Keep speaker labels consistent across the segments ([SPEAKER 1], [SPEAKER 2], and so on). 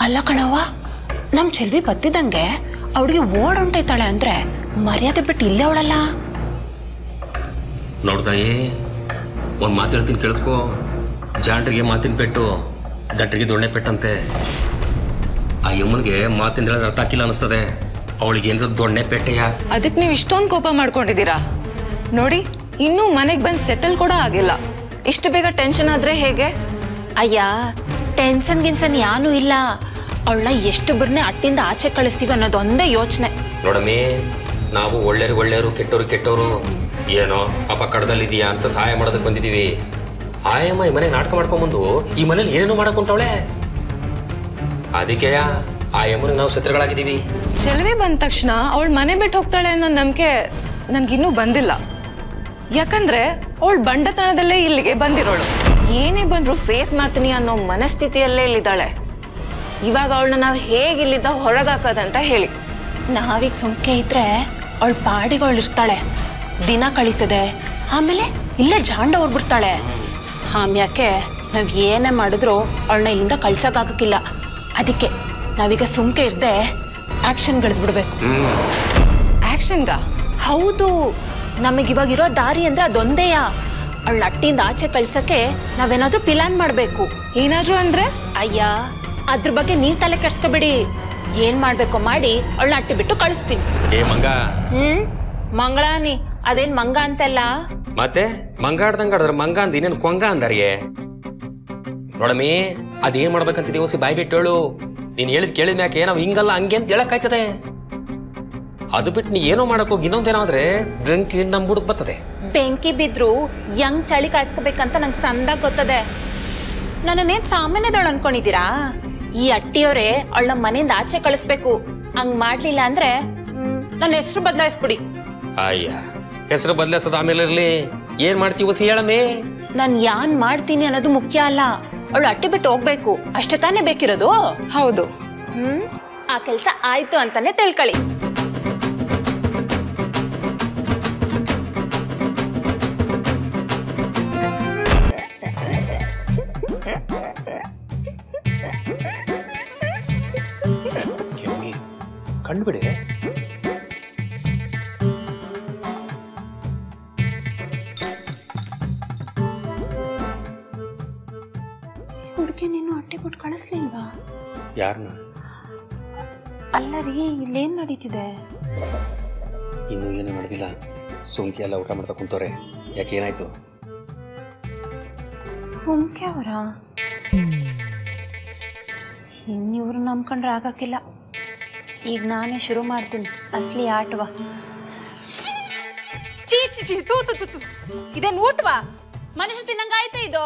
[SPEAKER 1] ಅಲ್ಲ ಕಣವ್ವ, ನಮ್ಮ ಚೆಲ್ವಿ ಬತ್ತಿದಂಗೆ ಅವಳಿಗೆ ಓಡ್ ಹೊಂಟೈತಾಳೆ ಅಂದ್ರೆ ಮರ್ಯಾದೆ ಬಿಟ್ಟು ಇಲ್ಲೇ ಅವಳಲ್ಲ.
[SPEAKER 2] ನೋಡ್ದಾಯಿ, ಒಂದು ಮಾತು ಹೇಳ್ತೀನಿ ಕೇಳಿಸ್ಕೊ. ಜಾಂಡ್ರಿಗೆ ಮಾತಿನ ಪೆಟ್ಟು, ದಡ್ರಿಗೆ ದೊಣ್ಣೆ ಪೆಟ್ಟಂತೆ. ಆ ಯಮ್ಮನಿಗೆ ಮಾತಿನ ಅರ್ಥ ಹಾಕಿಲ್ಲ ಅನಿಸ್ತದೆ. ಅವಳಿಗೆ ಏನಾದ್ರು ದೊಣ್ಣೆ ಪೆಟ್ಟೆಯ.
[SPEAKER 3] ಅದಕ್ಕೆ ನೀವು ಇಷ್ಟೊಂದು ಕೋಪ ಮಾಡ್ಕೊಂಡಿದ್ದೀರಾ ನೋಡಿ. ಇನ್ನೂ ಮನೆಗೆ ಬಂದು ಸೆಟಲ್ ಕೂಡ ಆಗಿಲ್ಲ, ಇಷ್ಟು ಬೇಗ ಟೆನ್ಷನ್ ಆದ್ರೆ ಹೇಗೆ?
[SPEAKER 1] ಅಯ್ಯ, ಟೆನ್ಷನ್ ಗಿನ್ಸನ್ ಯಾನೂ ಇಲ್ಲ. ಅವಳನ್ನ ಎಷ್ಟು ಬರ್ನೆ ಅಟ್ಟಿಂದ ಆಚೆ ಕಳಿಸ್ತೀವಿ ಅನ್ನೋದೊಂದೇ ಯೋಚನೆ.
[SPEAKER 2] ನೋಡಮ್ಮಿ, ನಾವು ಒಳ್ಳೆಯರು ಕೆಟ್ಟವರು ಏನೋ ಅಪಕಡದಲ್ಲಿದೆಯಾ ಅಂತ ಸಹಾಯ ಮಾಡೋದಕ್ಕೆ ಬಂದಿದ್ದೀವಿ. ಆಯಮ್ಮ ಈ ಮನೆ ನಾಟಕ ಮಾಡ್ಕೊಂಬಂದು ಈ ಮನೇಲಿ ಏನೇನೋ ಮಾಡಕೊಂಡವಳೆ. ಅದಕ್ಕೆ ಆ ಯಮ್ಮನಿಗೆ ನಾವು ಶತ್ರುಗಳಾಗಿದ್ದೀವಿ.
[SPEAKER 3] ಚೆಲ್ವಿ ಬಂದ ತಕ್ಷಣ ಅವಳು ಮನೆ ಬಿಟ್ಟು ಹೋಗ್ತಾಳೆ ಅನ್ನೋ ನಂಬಿಕೆ ನನ್ಗಿನ್ನೂ ಬಂದಿಲ್ಲ. ಯಾಕಂದ್ರೆ ಅವಳು ಬಂಡತನದಲ್ಲೇ ಇಲ್ಲಿಗೆ ಬಂದಿರೋಳು. ಏನೇ ಬಂದ್ರು ಫೇಸ್ ಮಾಡ್ತೀನಿ ಅನ್ನೋ ಮನಸ್ಥಿತಿಯಲ್ಲೇ ಇಲ್ಲಿದ್ದಾಳೆ. ಇವಾಗ ಅವಳನ್ನ ನಾವು ಹೇಗೆ ಇಲ್ಲಿದ್ದ ಹೊರಗಾಕೋದಂತ ಹೇಳಿ.
[SPEAKER 1] ನಾವೀಗ ಸುಮ್ಕೆ ಇದ್ರೆ ಅವಳು ಪಾಡಿಗೆ ಅವಳು ಇರ್ತಾಳೆ, ದಿನ ಕಳೀತದೆ, ಆಮೇಲೆ ಇಲ್ಲೇ ಜಾಂಡ ಹೊರ್ಬಿಡ್ತಾಳೆ. ಆಮ್ಯಾಕೆ ನಾವು ಏನೇ ಮಾಡಿದ್ರು ಅವಳನ್ನ ಇಲ್ಲಿಂದ ಕಳ್ಸೋಕ್ಕಾಗಕ್ಕಿಲ್ಲ. ಅದಕ್ಕೆ ನಾವೀಗ ಸುಮ್ಕೆ ಇರ್ದೆ ಆಕ್ಷನ್ಗಳಿದ್ ಬಿಡ್ಬೇಕು.
[SPEAKER 3] ಆಕ್ಷನ್ಗ?
[SPEAKER 1] ಹೌದು, ನಮಗಿವಾಗಿರೋ ದಾರಿ ಅಂದ್ರೆ ಅದೊಂದೇಯ. ಅವಳನ್ನ ಅಟ್ಟಿಂದ ಆಚೆ ಕಳ್ಸಕ್ಕೆ ನಾವೇನಾದ್ರೂ ಪ್ಲಾನ್ ಮಾಡ್ಬೇಕು.
[SPEAKER 3] ಏನಾದ್ರೂ ಅಂದ್ರೆ?
[SPEAKER 1] ಅಯ್ಯ, ಅದ್ರ ಬಗ್ಗೆ ನೀವ್ ತಲೆ ಕೆಡ್ಸ್ಕೊಬೇಡಿ. ಏನ್ ಮಾಡ್ಬೇಕೋ ಮಾಡಿ ಅವಳನ್ನ ಅಟ್ಟಿ ಬಿಟ್ಟು ಕಳಿಸ್ತೀನಿ.
[SPEAKER 2] ಏ ಮಂಗ.
[SPEAKER 1] ಮಂಗಳಾನಿ, ಅದೇನ್ ಮಂಗ ಅಂತಲ್ಲ.
[SPEAKER 2] ಮತ್ತೆ ಮಂಗ ಆಡ್ದಂಗಾಡ್ರ ಮಂಗ ಅಂದ ಇನ್ನೇನು ಕೊಂಗ ಅಂದಾರಿಗೆ. ನೋಡಮ್ಮಿ, ಅದೇನ್ ಮಾಡ್ಬೇಕಂತಿದೀವಿ ಹೊಸಿ ಬಾಯ್ ಬಿಟ್ಟು ಹೇಳು. ನೀನ್ ಹೇಳಿದ್ ಕೇಳಿದ ಮ್ಯಾಕೆ ನಾವು ಹಿಂಗಲ್ಲ ಹಂಗೆ ಅಂತ ಹೇಳಕ್ಕಾಯ್ತದೆ. ಅದು ಬಿಟ್ಟು ನೀ ಏನೋ ಮಾಡಕ್ ಹೋಗಿ ಇನ್ನೊಂದೇನಾದ್ರೆ ಬೆಂಕಿ ನಮ್ ಬುಡಕ್ ಬರ್ತದೆ.
[SPEAKER 1] ಬೆಂಕಿ ಬಿದ್ರು ಹೆಂಗ್ ಚಳಿ ಕಾಯಿಸ್ಕೋಬೇಕಂತ ನಂಗೆ ಸಂದಾಗ ಗೊತ್ತದೆ. ನನ್ನನ್ನೇನ್ ಸಾಮಾನ್ಯದವಳು ಅನ್ಕೊಂಡಿದ್ದೀರಾ? ಈ ಅಟ್ಟಿಯವರೇ ಅವಳ ಮನೆಯಿಂದ ಆಚೆ ಕಳಿಸ್ಬೇಕು. ಹಂಗ್ ಮಾಡ್ಲಿಲ್ಲ ಅಂದ್ರೆ ನನ್ನ ಹೆಸರು ಬದಲಾಯಿಸ್ಬಿಡಿ.
[SPEAKER 2] ಅಯ್ಯ, ಹೆಸರು ಬದಲಾಯಿಸೋದು ಆಮೇಲೆ ಇರ್ಲಿ. ಏನ್ ಮಾಡ್ತೀವಿ ಹೊಸಿ ಹೇಳಮ್ಮಿ.
[SPEAKER 1] ನಾನ್ ಯಾನ್ ಮಾಡ್ತೀನಿ ಅನ್ನೋದು ಮುಖ್ಯ ಅಲ್ಲ, ಅವಳು ಅಟ್ಟಿ ಬಿಟ್ಟು ಹೋಗ್ಬೇಕು ಅಷ್ಟೇ ತಾನೇ ಬೇಕಿರೋದು.
[SPEAKER 3] ಹೌದು.
[SPEAKER 1] ಆ ಕೆಲ್ಸ ಆಯ್ತು ಅಂತಾನೆ ತಿಳ್ಕೊಳ್ಳಿ.
[SPEAKER 2] ಕಂಡುಬಿಡಿ.
[SPEAKER 1] ಹುಡುಗಿ ನೀನು ಅಟ್ಟೆ ಬಿಟ್ಟು ಕಳಿಸ್ಲಿಲ್ವಾ?
[SPEAKER 2] ಯಾರನ್ನ?
[SPEAKER 1] ಅಲ್ಲ ರೀ, ಇಲ್ಲೇನ್ ನಡೀತಿದೆ?
[SPEAKER 2] ಇನ್ನೂ ಏನೂ ನಡೆದಿಲ್ಲ. ಸುಮ್ಕೆ ಎಲ್ಲ ಊಟ ಮಾಡ್ತಾ ಕುಂತವ್ರೆ. ಯಾಕೆ, ಏನಾಯ್ತು?
[SPEAKER 1] ಸುಮ್ಕೆ ಅವರ ಇನ್ನಿವ್ರು ನಂಬ್ಕೊಂಡ್ರೆ ಆಗಕ್ಕಿಲ್ಲ. ಈಗ ನಾನೇ ಶುರು ಮಾಡ್ತೀನಿ ಅಸ್ಲಿ ಆಟವಾ.
[SPEAKER 4] ಚೀ ಚೀ ಚೀ, ತೂ ತು ತು ತು, ಇದೇನು ಊಟವಾ? ಮನುಷ್ಯ ತಿನ್ನಂಗಾಯ್ತು ಇದು.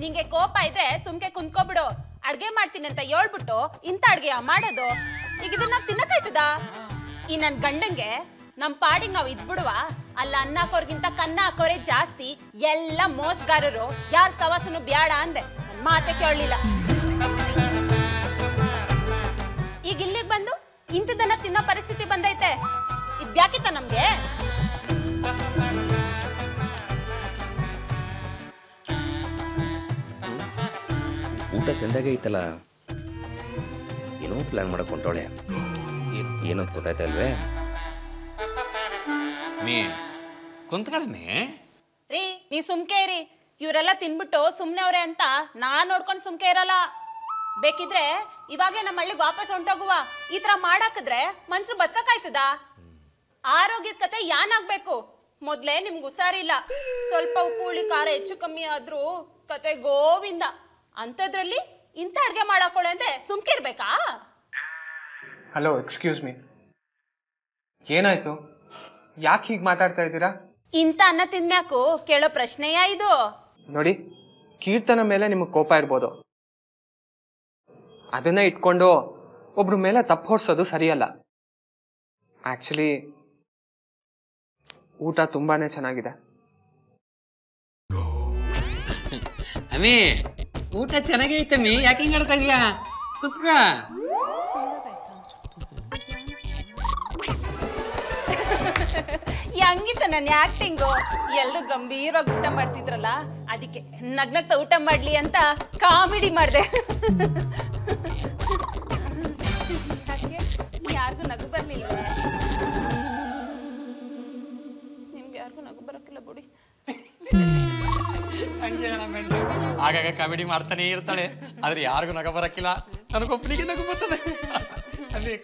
[SPEAKER 4] ನಿಂಗೆ ಕೋಪ ಇದ್ರೆ ಸುಮ್ಕೆ ಕುಂತ್ಕೋಬಿಡು. ಅಡ್ಗೆ ಮಾಡ್ತೀನಿ ಅಂತ ಹೇಳ್ಬಿಟ್ಟು ಇಂಥ ಅಡ್ಗೆ ಮಾಡೋದು. ಈಗ ಇದನ್ನ ತಿನ್ನಕ್ಕಾಯ್ತದ? ಈ ನನ್ ಗಂಡಂಗೆ ನಮ್ ಪಾಡಿಗೆ ನಾವ್ ಇದ್ಬಿಡುವ. ಅಲ್ಲ, ಅನ್ನ ಹಾಕೋರ್ಗಿಂತ ಕನ್ನ ಹಾಕೋರೆ ಜಾಸ್ತಿ. ಎಲ್ಲ ಮೋಸಗಾರರು. ಯಾರ ಸವಾಸನು ಬ್ಯಾಡ ಅಂದೆ, ನನ್ ಮಾತೆ ಕೇಳಲಿಲ್ಲ. ಈಗ ಇಲ್ಲಿಗೆ ಬಂದು ಇಂಥದನ್ನ ತಿನ್ನೋ ಪರಿಸ್ಥಿತಿ ಬಂದೈತೆ. ಇದ್ಯಾಕಿತ್ತ ನಮ್ಗೆ?
[SPEAKER 2] ಊಟ ಚೆಂದಾಗೆ ಐತಲ್ಲ. ಏನೋ ಪ್ಲಾನ್ ಮಾಡಕ್ ಹೊಂಟೋಳೆ. ಏನಂತ ಗೊತ್ತಾಯ್ತಲ್ವೇ?
[SPEAKER 5] ಮೀ ಕುಂತ್ಕೊಳ್ಳಿ
[SPEAKER 4] ರೀ, ನೀ ಸುಮ್ಕೆ ಇರಿ. ಇವರೆಲ್ಲ ತಿನ್ಬಿಟ್ಟು ಸುಮ್ನೆ ಅವ್ರೆ ಅಂತ ನಾನ್ ನೋಡ್ಕೊಂಡು ಸುಮ್ಕೆ ಇರಲ್ಲ. ಬೇಕಿದ್ರೆ ಇವಾಗೆ ನಮ್ಮ ಹಳ್ಳಿಗೆ ವಾಪಸ್ ಹೊಂಟೋಗುವ. ಈ ತರ ಮಾಡಾಕಿದ್ರೆ ಮನ್ಸು ಬದುಕಕ್ಕಾಯ್ತದ? ಆರೋಗ್ಯದ ಕತೆ ಯಾನಾಗ್ಬೇಕು? ಮೊದ್ಲೇ ನಿಮ್ಗೆ ಹುಷಾರಿಲ್ಲ. ಸ್ವಲ್ಪ ಉಪ್ಪು ಹುಳಿ ಖಾರ ಹೆಚ್ಚು ಕಮ್ಮಿ ಆದ್ರೂ ಕತೆ ಗೋವಿಂದ. ಅಂಥದ್ರಲ್ಲಿ ಇಂಥ ಅಡ್ಗೆ ಮಾಡಾಕೊಳ್ಳೆ ಅಂದ್ರೆ ಸುಮ್ಕೆ ಇರ್ಬೇಕಾ?
[SPEAKER 6] ಹಲೋ, ಎಕ್ಸ್ಕ್ಯೂಸ್ ಮೀ, ಏನಾಯ್ತು? ಯಾಕೆ ಹೀಗೆ ಮಾತಾಡ್ತಾ ಇದ್ದೀರಾ?
[SPEAKER 4] ಇಂಥ ಅನ್ನ ತಿನ್ಮ್ಯಾಕು ಕೇಳೋ ಪ್ರಶ್ನೆಯಾ ಇದು?
[SPEAKER 6] ನೋಡಿ, ಕೀರ್ತನ ಮೇಲೆ ನಿಮಗೆ ಕೋಪ ಇರ್ಬೋದು. ಅದನ್ನ ಇಟ್ಕೊಂಡು ಒಬ್ರ ಮೇಲೆ ತಪ್ಪು ಹೊಡ್ಸೋದು ಸರಿಯಲ್ಲ. ಆಕ್ಚುಲಿ ಊಟ ತುಂಬಾನೇ ಚೆನ್ನಾಗಿದೆ.
[SPEAKER 5] ಅಮ್ಮಿ, ಊಟ ಚೆನ್ನಾಗೇ ಐತಮ್ಮಿ. ಯಾಕೆ ಹಿಂಗೆ ಆಡ್ತಾ ಇದೀಯಾ? ಕುತ್ಕ.
[SPEAKER 4] ಹಂಗಿತ್ತ ನನ್ನ ಆಕ್ಟಿಂಗು. ಎಲ್ರು ಗಂಭೀರವಾಗಿ ಊಟ ಮಾಡ್ತಿದ್ರಲ್ಲ, ಅದಕ್ಕೆ ನಗ್ನಗ್ತಾ ಊಟ ಮಾಡ್ಲಿ ಅಂತ ಕಾಮಿಡಿ ಮಾಡಿದೆ.
[SPEAKER 5] ಆಗಾಗ ಕಾಮಿಡಿ ಮಾಡ್ತಾನೆ ಇರ್ತಾಳೆ, ಆದ್ರೆ ಯಾರಿಗೂ ನಗ ಬರಕ್ಕಿಲ್ಲ, ನನಗೊಬ್ಬನಿಗೆ ನಗು ಬರ್ತದೆ. ಅಲ್ಲಿ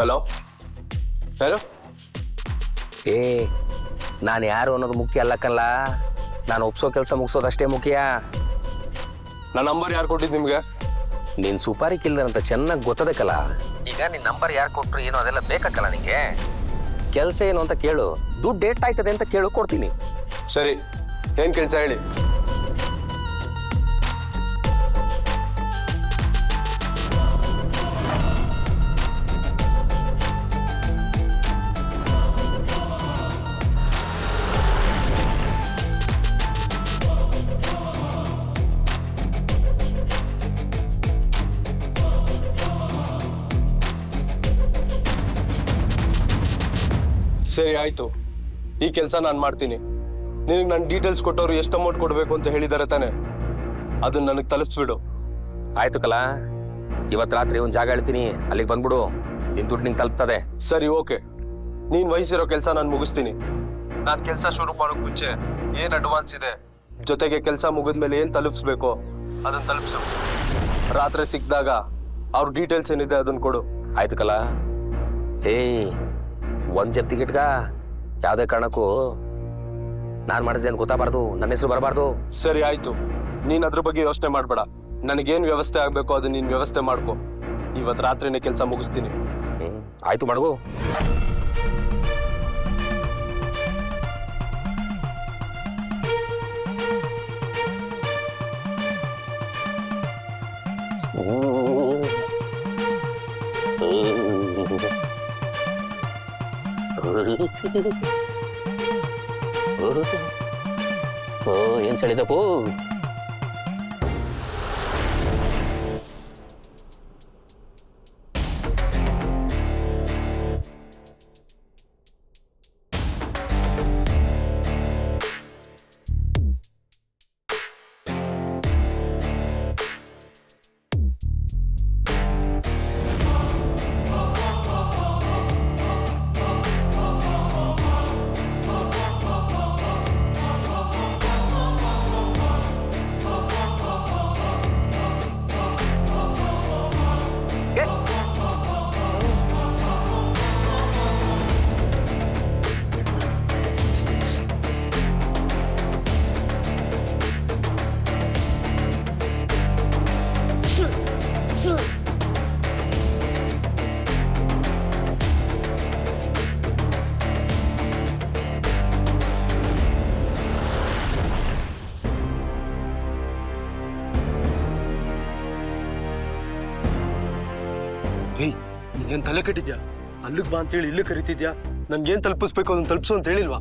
[SPEAKER 7] ಹಲೋ ಯಾರು?
[SPEAKER 2] ಏ ನಾನು ಯಾರು ಅನ್ನೋದು ಮುಖ್ಯ ಅಲ್ಲಕ್ಕಲ್ಲ, ನಾನು ಒಪ್ಸೋ ಕೆಲಸ ಮುಗಿಸೋದಷ್ಟೇ ಮುಖ್ಯ.
[SPEAKER 7] ನನ್ನ ನಂಬರ್ ಯಾರು ಕೊಟ್ಟಿದ್ದು ನಿಮ್ಗೆ?
[SPEAKER 2] ನೀನು ಸುಪಾರಿ ಕಿಲ್ಲರ್ ಅಂತ ಚೆನ್ನಾಗಿ ಗೊತ್ತದಕ್ಕಲ್ಲ. ಈಗ ನಿನ್ನ ನಂಬರ್ ಯಾರು ಕೊಟ್ಟರು ಏನೋ ಅದೆಲ್ಲ ಬೇಕಕ್ಕಲ್ಲ ನಿಂಗೆ. ಕೆಲಸ ಏನು ಅಂತ ಕೇಳು, ದುಡ್ಡು ಡೇಟ್ ಆಯ್ತದೆ ಅಂತ ಕೇಳು, ಕೊಡ್ತೀನಿ.
[SPEAKER 7] ಸರಿ, ಏನ್ ಕೆಲಸ ಹೇಳಿ. ಸರಿ ಆಯ್ತು, ಈ ಕೆಲಸ ನಾನು ಮಾಡ್ತೀನಿ. ನಿನಗೆ ನನ್ನ ಡೀಟೇಲ್ಸ್ ಕೊಟ್ಟವ್ರು ಎಷ್ಟು ಅಮೌಂಟ್ ಕೊಡಬೇಕು ಅಂತ ಹೇಳಿದಾರೆ ತಾನೆ, ಅದನ್ನ ನನಗೆ ತಲುಪಿಸ್ಬಿಡು.
[SPEAKER 2] ಆಯ್ತು ಕಲ, ಇವತ್ತು ರಾತ್ರಿ ಒಂದು ಜಾಗ ಹೇಳ್ತೀನಿ, ಅಲ್ಲಿಗೆ ಬಂದ್ಬಿಡು. ನಿನ್ ದುಡ್ಡು ನಿಂಗೆ ತಲುಪ್ತದೆ.
[SPEAKER 7] ಸರಿ ಓಕೆ, ನೀನ್ ವಹಿಸಿರೋ ಕೆಲಸ ನಾನು ಮುಗಿಸ್ತೀನಿ. ನಾನು ಕೆಲಸ ಶುರು ಮಾಡೋಕ್ ಮುಂಚೆ ಏನ್ ಅಡ್ವಾನ್ಸ್ ಇದೆ, ಜೊತೆಗೆ ಕೆಲಸ ಮುಗಿದ್ಮೇಲೆ ಏನ್ ತಲುಪಿಸ್ಬೇಕು ಅದನ್ನ ತಲುಪಿಸು. ರಾತ್ರಿ ಸಿಕ್ಕಿದಾಗ ಅವ್ರ ಡೀಟೇಲ್ಸ್ ಏನಿದೆ ಅದನ್ನ ಕೊಡು.
[SPEAKER 2] ಆಯ್ತು ಕಲ. ಒಂದು ಜಪ್ ಟಿಕೆಟ್ಗ ಯಾವುದೇ ಕಾರಣಕ್ಕೂ ನಾನು ಮಾಡಿಸಿದೆ ಅಂತ ಗೊತ್ತಾಗಬಾರ್ದು, ನನ್ನ ಹೆಸರು ಬರಬಾರ್ದು.
[SPEAKER 7] ಸರಿ ಆಯ್ತು, ನೀನ್ ಅದ್ರ ಬಗ್ಗೆ ಯೋಚನೆ ಮಾಡ್ಬೇಡ. ನನಗೇನ್ ವ್ಯವಸ್ಥೆ ಆಗ್ಬೇಕು ಅದನ್ನ ನೀನ್ ವ್ಯವಸ್ಥೆ ಮಾಡ್ಕೊ. ಇವತ್ತು ರಾತ್ರಿನೇ ಕೆಲಸ ಮುಗಿಸ್ತೀನಿ.
[SPEAKER 2] ಆಯ್ತು ಮಡಗು. ಏನ್ ಸಳಿದಪ್ಪು?
[SPEAKER 7] ನೀನ್ ತಲೆ ಕೆಟ್ಟಿದ್ಯಾ? ಅಲ್ಲಿಗೆ ಬಾ ಅಂತೇಳಿ ಇಲ್ಲಿ ಕರಿತಿದ್ಯಾ? ನನ್ಗೇನ್ ತಲುಪಿಸ್ಬೇಕು ಅದನ್ನ ತಲುಪಿಸು ಅಂತ ಹೇಳಿಲ್ವಾ?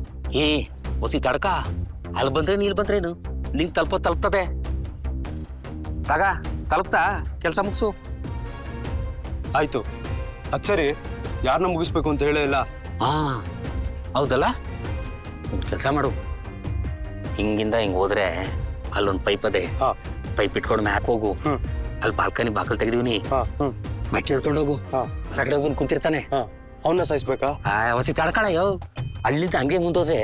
[SPEAKER 2] ಹೊಸಿ ತಡ್ಕ, ಅಲ್ಲಿ ಬಂದ್ರೆ ನೀಲ್ ಬಂದ್ರೇನು, ನಿಂಗೆ ತಲುಪ್ತದೆ. ತಗ ತಲುಪ್ತಾ, ಕೆಲಸ ಮುಗಿಸು.
[SPEAKER 7] ಆಯ್ತು, ಅದ್ ಸರಿ, ಯಾರನ್ನ ಮುಗಿಸ್ಬೇಕು ಅಂತ ಹೇಳೇ ಇಲ್ಲ.
[SPEAKER 2] ಹೌದಲ್ಲ, ಒಂದು ಕೆಲಸ ಮಾಡು, ಹಿಂಗಿಂದ ಹಿಂಗ್ ಹೋದ್ರೆ ಅಲ್ಲೊಂದು ಪೈಪ್ ಅದೇ, ಪೈಪ್ ಇಟ್ಕೊಂಡು ಮ್ಯಾಕ್ ಹೋಗು. ಅಲ್ಲಿ ಬಾಲ್ಕನಿ ಬಾಕಲ್ ತೆಗೆದೀವಿ, ಮೆಟ್ಲು ಹಿಡ್ಕೊಂಡು ಹೋಗು. ಹೊರಗಡೆ ಹೋಗಿ ಕುಂತಿರ್ತಾನೆ,
[SPEAKER 7] ಅವನ್ನ ಸಾಯಿಸ್ಬೇಕಾ?
[SPEAKER 2] ಹೊಸಿ ತಡ್ಕಳಯ್ಯೋ. ಅಲ್ಲಿಂದ ಹಂಗೆ ಮುಂದೋದ್ರೆ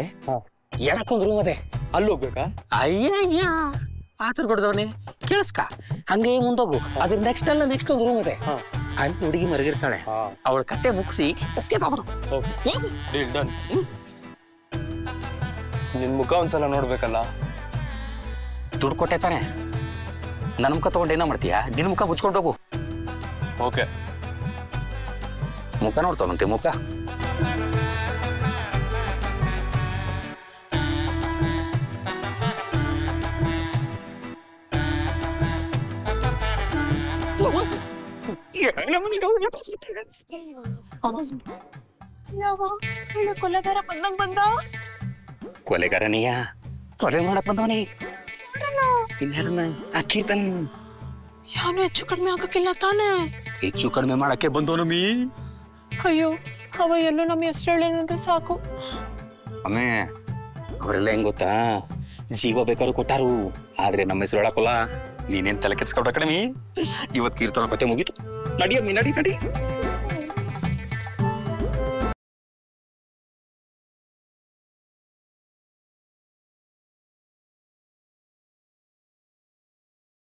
[SPEAKER 2] ಎಡಕ್ಕೊಂದು ರೂಮ್ ಅದೇ,
[SPEAKER 7] ಅಲ್ಲಿ ಹೋಗ್ಬೇಕಾ?
[SPEAKER 2] ಅಯ್ಯ ಆತರ ಕೊಡ್ದವನೇ ಕೇಳಿಸ್ಕ. ಹಂಗೆ ಮುಂದೋಗು, ಅದ್ರ ನೆಕ್ಸ್ಟ್ ಒಂದು ರೂಮ್ ಅದೇ, ಅಲ್ಲಿ ಹುಡುಗಿ ಮರಗಿರ್ತಾಳೆ. ಅವಳ ಕಟ್ಟೆ ಮುಗಿಸಿ ಎಸ್ಕೇಪ್ ಆಗ್ಬಿಡು.
[SPEAKER 7] ನಿನ್ ಮುಖ ಒಂದ್ಸಲ ನೋಡ್ಬೇಕಲ್ಲ.
[SPEAKER 2] ದುಡ್ಡು ಕೊಟ್ಟೆ ತಾನೆ, ನನ್ನ ಮುಖ ತಗೊಂಡು ಏನೋ ಮಾಡ್ತೀಯಾ? ನಿನ್ ಮುಖ ಮುಚ್ಕೊಂಡು ಹೋಗು.
[SPEAKER 7] ಓಕೆ,
[SPEAKER 2] ಮುಖ ನೋಡ್ತಾವಂತೆ ಮುಖ.
[SPEAKER 3] ಕೊಲೆಗಾರ ಬಂದಂಗ್ ಬಂದ.
[SPEAKER 2] ಕೊಲೆಗಾರನಿಯ ಕೊಲೆ ಮಾಡಕ್ ಬಂದವನೇ. ಇನ್ಯಾರನ್ನ ಅಕ್ಕಿ ತನ್ನ
[SPEAKER 1] ಯಾನು ಹೆಚ್ಚು ಕಡಿಮೆ ಆಗಕ್ಕಿಲ್ಲ ತಾನೇ?
[SPEAKER 8] ಹೆಚ್ಚು ಕಡಿಮೆ ಮಾಡಕ್ಕೆ ಬಂದವನಮ್ಮಿ.
[SPEAKER 1] ಅಯ್ಯೋ, ಅವ ಎಲ್ಲೋ ನಮ್ಮ ಹೆಸರು ಹೇಳೋದಂದ್ರೆ ಸಾಕು.
[SPEAKER 8] ಅಮ್ಮೆ ಅವರೆಲ್ಲ ಹೆಂಗ್ ಗೊತ್ತಾ, ಜೀವ ಬೇಕಾದ್ರೂ ಕೊಟ್ಟಾರು, ಆದ್ರೆ ನಮ್ಮ ಹೆಸರು ಹೇಳಕೋಲ್ಲ. ನೀನೇನ್ ತಲೆ ಕೆಡ್ಸ್ಕೊಬೇಡ ಕಡಿಮೆ. ಇವತ್ತು ಕೀರ್ತನ ಕತೆ ಮುಗೀತು. ನಡಿ ಅಮ್ಮಿ, ನಡಿ ನಡಿ.